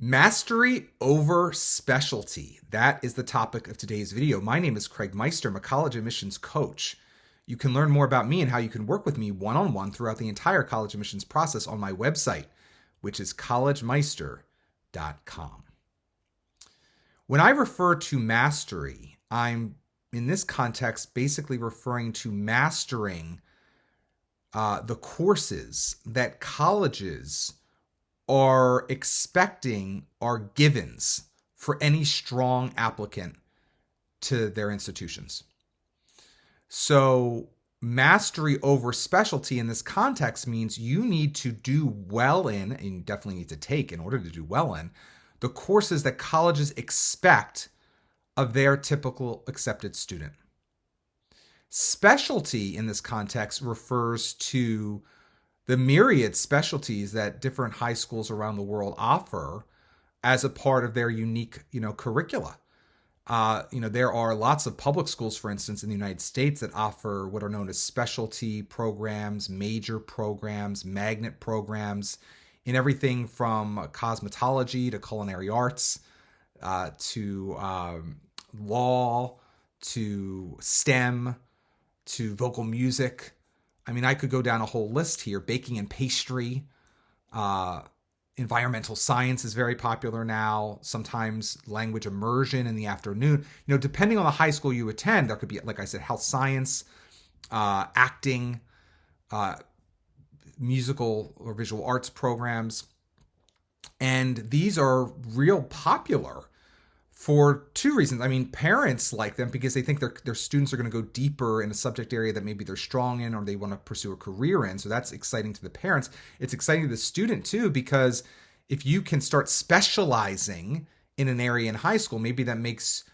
Mastery over specialty. That is the topic of today's video. My name is Craig Meister. I'm a college admissions coach. You can learn more about me and how you can work with me one-on-one throughout the entire college admissions process on my website, which is collegemeister.com. When I refer to mastery, I'm in this context basically referring to mastering the courses that colleges are expecting are givens for any strong applicant to their institutions. So mastery over specialty in this context means you need to do well in, and you definitely need to take in order to do well in, the courses that colleges expect of their typical accepted student. Specialty in this context refers to the myriad specialties that different high schools around the world offer as a part of their unique, curricula. There are lots of public schools, for instance, in the United States that offer what are known as specialty programs, major programs, magnet programs, in everything from cosmetology to culinary arts, to law, to STEM, to vocal music. I mean, I could go down a whole list here. Baking and pastry, environmental science is very popular now. Sometimes language immersion in the afternoon. Depending on the high school you attend, there could be, like I said, health science, acting, musical or visual arts programs. And these are real popular for two reasons. I mean, parents like them because they think their students are going to go deeper in a subject area that maybe they're strong in or they want to pursue a career in. So that's exciting to the parents. It's exciting to the student too, because if you can start specializing in an area in high school, maybe that makes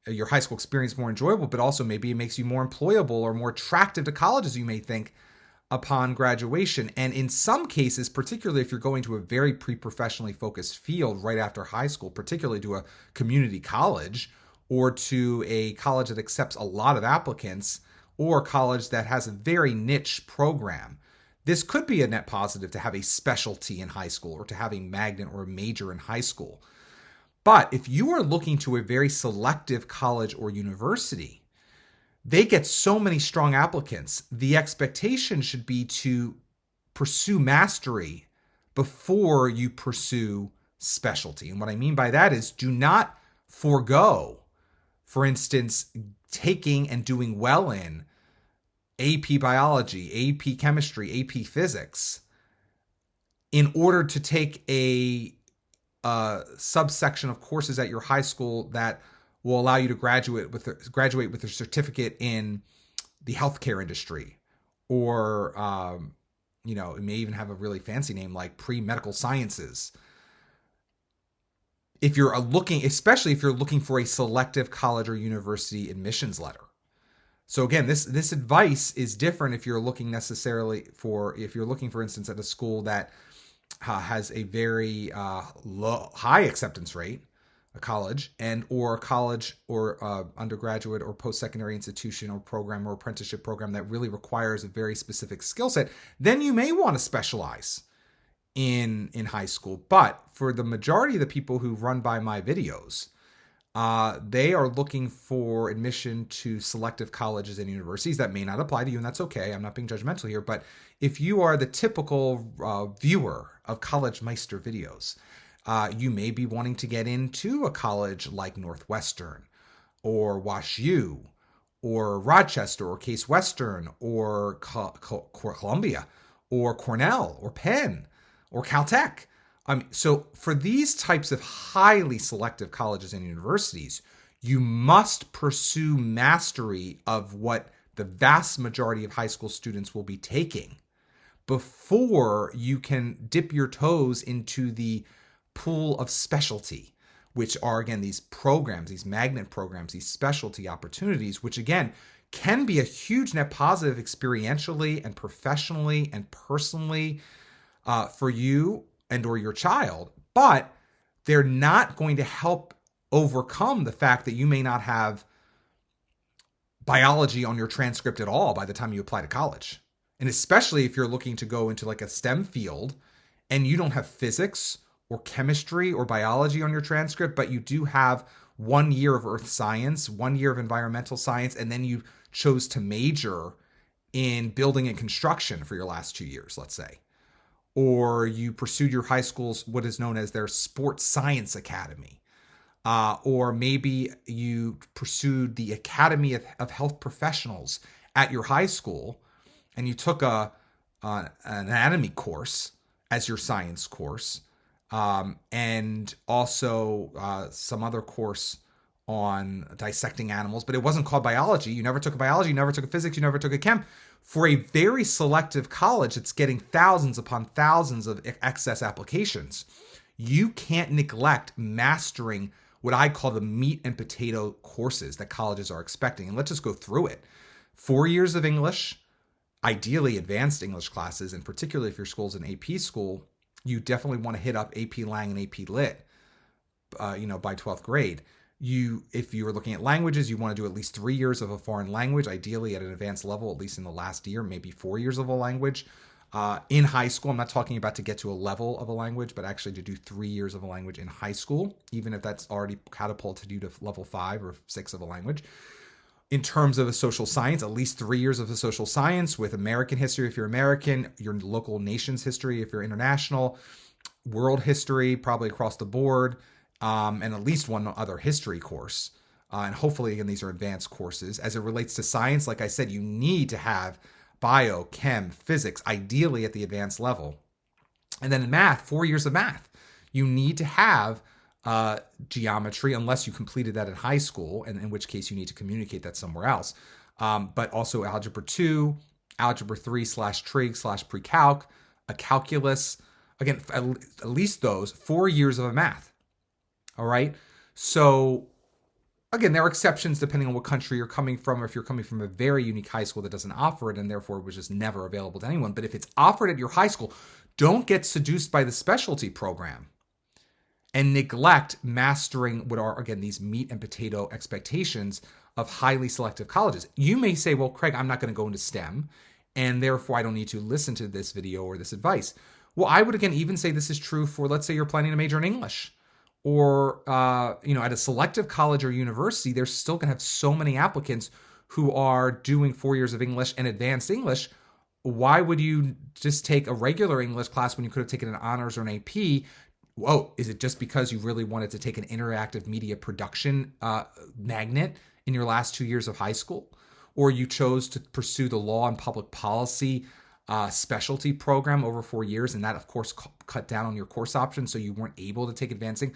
your high school experience more enjoyable, but also maybe it makes you more employable or more attractive to colleges, you may think, upon graduation. And in some cases, particularly if you're going to a very pre-professionally focused field right after high school, particularly to a community college or to a college that accepts a lot of applicants or a college that has a very niche program, this could be a net positive to have a specialty in high school or to have a magnet or a major in high school. But if you are looking to a very selective college or university, they get so many strong applicants. The expectation should be to pursue mastery before you pursue specialty. And what I mean by that is do not forego, for instance, taking and doing well in AP biology, AP chemistry, AP physics in order to take a subsection of courses at your high school that will allow you to graduate with a certificate in the healthcare industry, or it may even have a really fancy name like pre-medical sciences. Especially if you're looking for a selective college or university admissions letter. So again, this advice is different if you're looking for instance, at a school that has a very high acceptance rate, a college or undergraduate or post-secondary institution or program or apprenticeship program that really requires a very specific skill set, then you may want to specialize in high school. But for the majority of the people who run by my videos, they are looking for admission to selective colleges and universities. That may not apply to you, and that's okay. I'm not being judgmental here. But if you are the typical viewer of College Meister videos, you may be wanting to get into a college like Northwestern or WashU or Rochester or Case Western or Columbia or Cornell or Penn or Caltech. So for these types of highly selective colleges and universities, you must pursue mastery of what the vast majority of high school students will be taking before you can dip your toes into the pool of specialty, which are, again, these programs, these magnet programs, these specialty opportunities, which, again, can be a huge net positive experientially and professionally and personally for you and or your child, but they're not going to help overcome the fact that you may not have biology on your transcript at all by the time you apply to college. And especially if you're looking to go into like a STEM field and you don't have physics or chemistry or biology on your transcript, but you do have 1 year of earth science, 1 year of environmental science, and then you chose to major in building and construction for your last 2 years, let's say. Or you pursued your high school's what is known as their sports science academy. Or maybe you pursued the Academy of Health Professionals at your high school, and you took an anatomy course as your science course, and also some other course on dissecting animals, but it wasn't called biology. You never took a biology, you never took a physics, you never took a chem. For a very selective college that's getting thousands upon thousands of excess applications, you can't neglect mastering what I call the meat and potato courses that colleges are expecting. And let's just go through it. 4 years of English, ideally advanced English classes, and particularly if your school's an AP school, you definitely want to hit up AP Lang and AP Lit, by 12th grade. If you were looking at languages, you want to do at least 3 years of a foreign language, ideally at an advanced level, at least in the last year, maybe 4 years of a language. In high school, I'm not talking about to get to a level of a language, but actually to do 3 years of a language in high school, even if that's already catapulted you to level 5 or 6 of a language. In terms of a social science, at least 3 years of a social science with American history if you're American, your local nation's history if you're international, world history probably across the board, and at least one other history course. And hopefully, again, these are advanced courses. As it relates to science, like I said, you need to have bio, chem, physics, ideally at the advanced level. And then in math, 4 years of math. You need to have geometry, unless you completed that in high school, and in which case you need to communicate that somewhere else. But also Algebra 2, Algebra 3/trig/pre-calc, a calculus. Again, at least those 4 years of a math. All right. So again, there are exceptions depending on what country you're coming from, or if you're coming from a very unique high school that doesn't offer it and therefore was just never available to anyone. But if it's offered at your high school, don't get seduced by the specialty program and neglect mastering what are, again, these meat and potato expectations of highly selective colleges. You may say, well, Craig, I'm not going to go into STEM, and therefore I don't need to listen to this video or this advice. Well, I would, again, even say this is true for, let's say you're planning to major in English. Or, at a selective college or university, they're still going to have so many applicants who are doing 4 years of English and advanced English. Why would you just take a regular English class when you could have taken an honors or an AP? Whoa, is it just because you really wanted to take an interactive media production magnet in your last 2 years of high school? Or you chose to pursue the law and public policy specialty program over 4 years, and that, of course, cut down on your course options, so you weren't able to take advancing.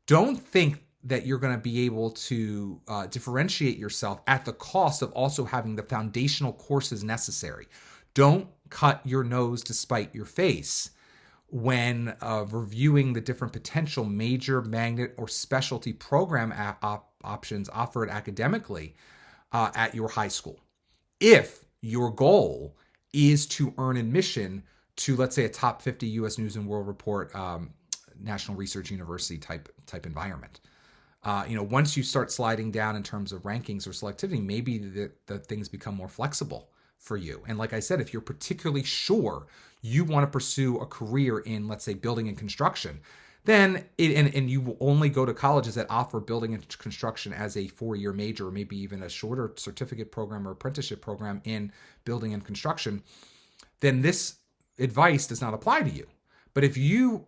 Don't think that you're going to be able to differentiate yourself at the cost of also having the foundational courses necessary. Don't cut your nose to spite your face when reviewing the different potential major, magnet, or specialty program options offered academically at your high school. If your goal is to earn admission to, let's say, a top 50 U.S. News and World Report, National Research University type environment. Once you start sliding down in terms of rankings or selectivity, maybe the things become more flexible for you. And like I said, if you're particularly sure you want to pursue a career in, let's say, building and construction, then and you will only go to colleges that offer building and construction as a 4-year major, or maybe even a shorter certificate program or apprenticeship program in building and construction, then this advice does not apply to you. But if you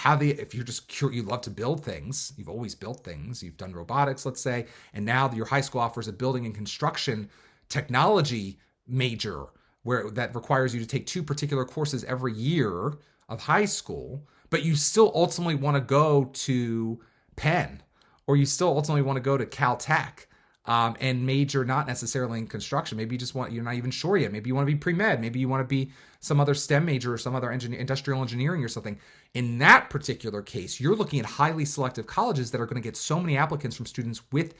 if you're just curious, you love to build things, you've always built things, you've done robotics, let's say, and now your high school offers a building and construction technology major where that requires you to take 2 particular courses every year of high school, but you still ultimately want to go to Penn, or you still ultimately want to go to Caltech and major not necessarily in construction. Maybe you're not even sure yet. Maybe you want to be pre-med. Maybe you want to be some other STEM major or some other industrial engineering or something. In that particular case, you're looking at highly selective colleges that are going to get so many applicants from students with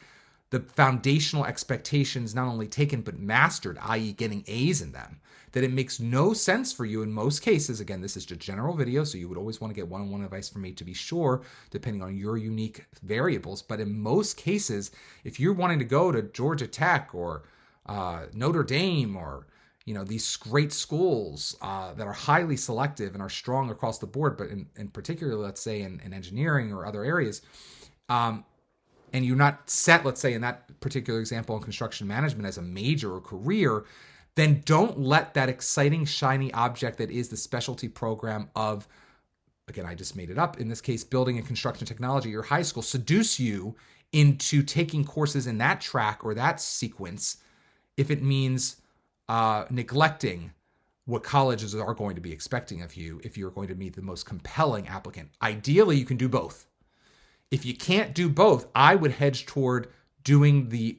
the foundational expectations not only taken but mastered, i.e. getting A's in them, that it makes no sense for you in most cases. Again, this is just a general video, so you would always want to get one-on-one advice from me to be sure, depending on your unique variables. But in most cases, if you're wanting to go to Georgia Tech or Notre Dame or these great schools that are highly selective and are strong across the board, but in particular, let's say in engineering or other areas, and you're not set, let's say in that particular example, in construction management as a major or career, then don't let that exciting, shiny object that is the specialty program of, again, I just made it up, in this case, building and construction technology at your high school, seduce you into taking courses in that track or that sequence if it means neglecting what colleges are going to be expecting of you if you're going to meet the most compelling applicant. Ideally, you can do both. If you can't do both, I would hedge toward doing the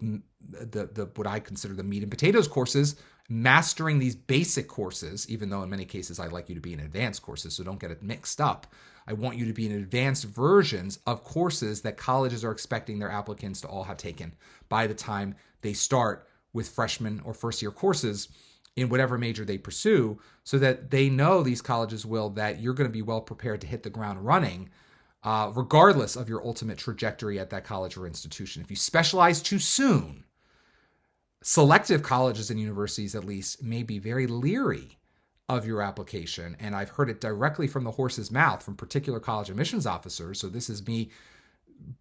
what I consider the meat and potatoes courses, mastering these basic courses, even though in many cases I'd like you to be in advanced courses, so don't get it mixed up. I want you to be in advanced versions of courses that colleges are expecting their applicants to all have taken by the time they start with freshman or first year courses in whatever major they pursue, so that they know, these colleges will, that you're going to be well prepared to hit the ground running, regardless of your ultimate trajectory at that college or institution. If you specialize too soon, selective colleges and universities, at least, may be very leery of your application. And I've heard it directly from the horse's mouth from particular college admissions officers. So this is me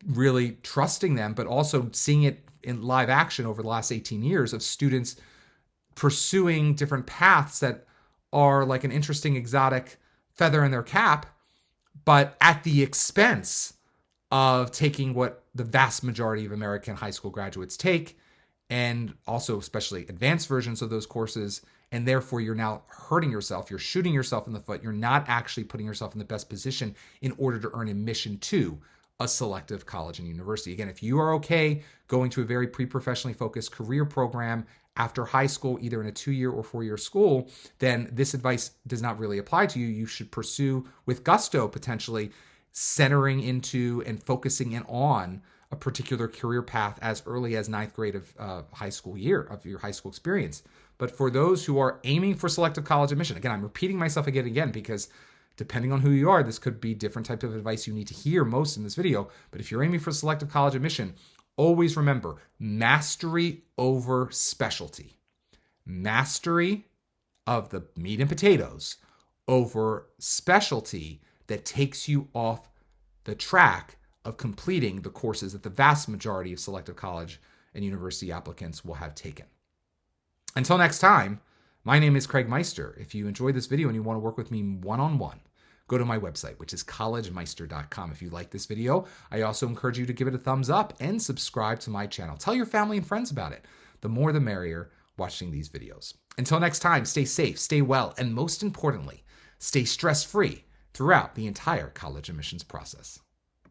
really trusting them, but also seeing it in live action over the last 18 years of students pursuing different paths that are like an interesting exotic feather in their cap, but at the expense of taking what the vast majority of American high school graduates take, and also especially advanced versions of those courses. And therefore, you're now hurting yourself. You're shooting yourself in the foot. You're not actually putting yourself in the best position in order to earn admission to a selective college and university. Again, if you are okay going to a very pre-professionally focused career program after high school, either in a 2-year or 4-year school, then this advice does not really apply to you. You should pursue with gusto, potentially centering into and focusing in on a particular career path as early as 9th grade of high school year, of your high school experience. But for those who are aiming for selective college admission, again, I'm repeating myself again, because depending on who you are, this could be different type of advice you need to hear most in this video. But if you're aiming for selective college admission, always remember, mastery over specialty. Mastery of the meat and potatoes over specialty that takes you off the track of completing the courses that the vast majority of selective college and university applicants will have taken. Until next time, my name is Craig Meister. If you enjoyed this video and you want to work with me one-on-one, go to my website, which is collegemeister.com. If you like this video, I also encourage you to give it a thumbs up and subscribe to my channel. Tell your family and friends about it. The more the merrier watching these videos. Until next time, stay safe, stay well, and most importantly, stay stress-free throughout the entire college admissions process.